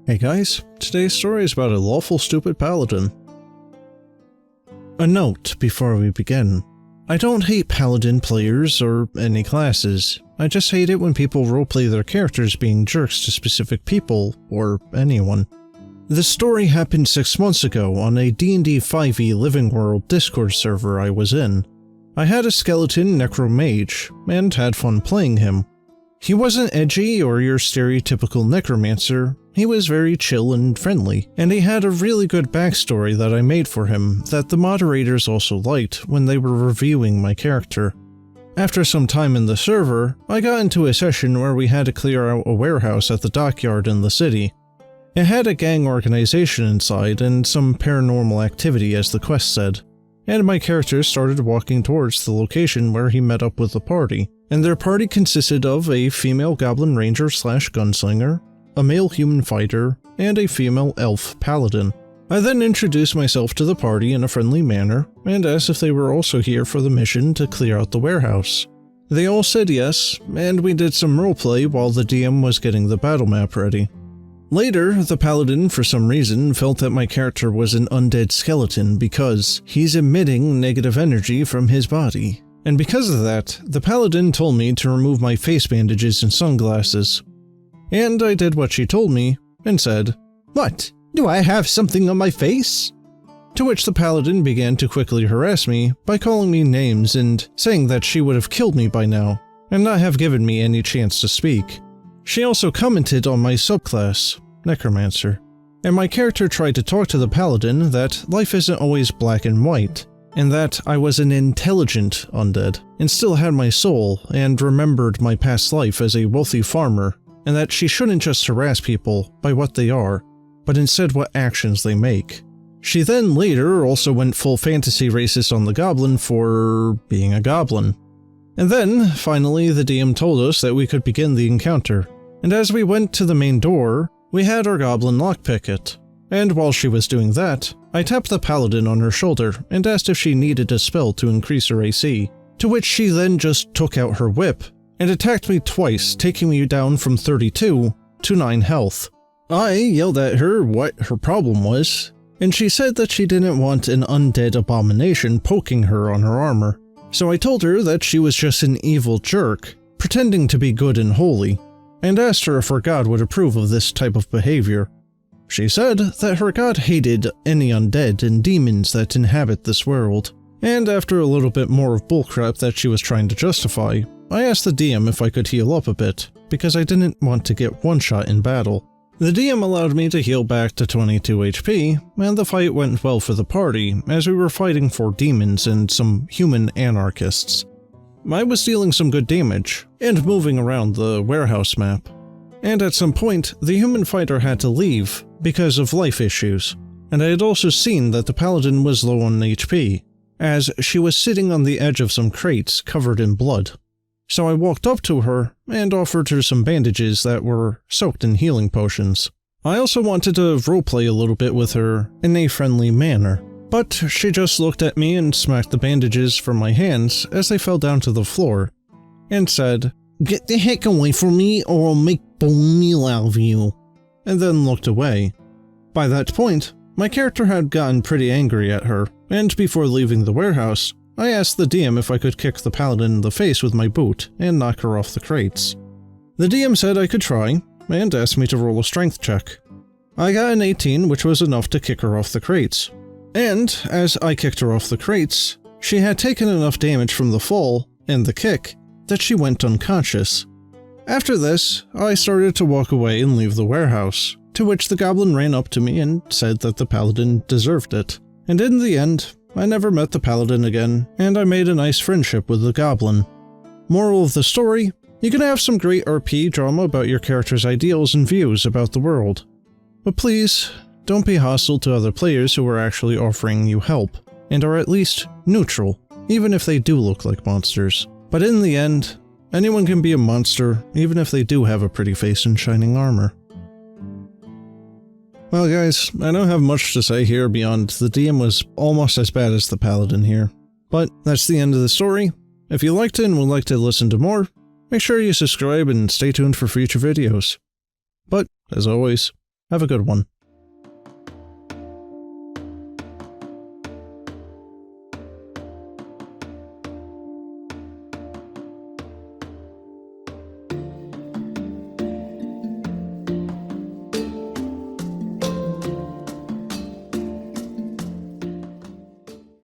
Hey guys, today's story is about a lawful stupid paladin. A note before we begin. I don't hate paladin players or any classes. I just hate it when people roleplay their characters being jerks to specific people, or anyone. This story happened 6 months ago on a D&D 5e Living World Discord server I was in. I had a skeleton necromage, and had fun playing him. He wasn't edgy or your stereotypical necromancer. He was very chill and friendly, and he had a really good backstory that I made for him that the moderators also liked when they were reviewing my character. After some time in the server, I got into a session where we had to clear out a warehouse at the dockyard in the city. It had a gang organization inside and some paranormal activity as the quest said, and my character started walking towards the location where he met up with the party, and their party consisted of a female goblin ranger / gunslinger, a male human fighter, and a female elf paladin. I then introduced myself to the party in a friendly manner, and asked if they were also here for the mission to clear out the warehouse. They all said yes, and we did some roleplay while the DM was getting the battle map ready. Later, the paladin for some reason felt that my character was an undead skeleton because he's emitting negative energy from his body. And because of that, the paladin told me to remove my face bandages and sunglasses. And I did what she told me, and said, "What? Do I have something on my face?" To which the paladin began to quickly harass me by calling me names and saying that she would have killed me by now, and not have given me any chance to speak. She also commented on my subclass, Necromancer, and my character tried to talk to the paladin that life isn't always black and white, and that I was an intelligent undead, and still had my soul, and remembered my past life as a wealthy farmer, and that she shouldn't just harass people by what they are, but instead what actions they make. She then later also went full fantasy racist on the goblin for being a goblin. And then, finally, the DM told us that we could begin the encounter, and as we went to the main door, we had our goblin lockpick it. And while she was doing that, I tapped the paladin on her shoulder and asked if she needed a spell to increase her AC, to which she then just took out her whip and attacked me twice, taking me down from 32 to 9 health. I yelled at her what her problem was, and she said that she didn't want an undead abomination poking her on her armor. So I told her that she was just an evil jerk, pretending to be good and holy, and asked her if her god would approve of this type of behavior. She said that her god hated any undead and demons that inhabit this world, and after a little bit more of bullcrap that she was trying to justify, I asked the DM if I could heal up a bit, because I didn't want to get one-shot in battle. The DM allowed me to heal back to 22 HP, and the fight went well for the party as we were fighting for demons and some human anarchists. I was dealing some good damage, and moving around the warehouse map. And at some point, the human fighter had to leave because of life issues, and I had also seen that the paladin was low on HP, as she was sitting on the edge of some crates covered in blood. So I walked up to her and offered her some bandages that were soaked in healing potions. I also wanted to roleplay a little bit with her in a friendly manner, but she just looked at me and smacked the bandages from my hands as they fell down to the floor, and said, "Get the heck away from me or I'll make bone meal out of you," and then looked away. By that point, my character had gotten pretty angry at her, and before leaving the warehouse, I asked the DM if I could kick the paladin in the face with my boot and knock her off the crates. The DM said I could try, and asked me to roll a strength check. I got an 18, which was enough to kick her off the crates. And, as I kicked her off the crates, she had taken enough damage from the fall and the kick that she went unconscious. After this, I started to walk away and leave the warehouse, to which the goblin ran up to me and said that the paladin deserved it. And in the end, I never met the paladin again, and I made a nice friendship with the goblin. Moral of the story, you can have some great RP drama about your character's ideals and views about the world. But please, don't be hostile to other players who are actually offering you help, and are at least neutral, even if they do look like monsters. But in the end, anyone can be a monster, even if they do have a pretty face and shining armor. Well guys, I don't have much to say here beyond the DM was almost as bad as the paladin here. But that's the end of the story. If you liked it and would like to listen to more, make sure you subscribe and stay tuned for future videos. But, as always, Have a good one.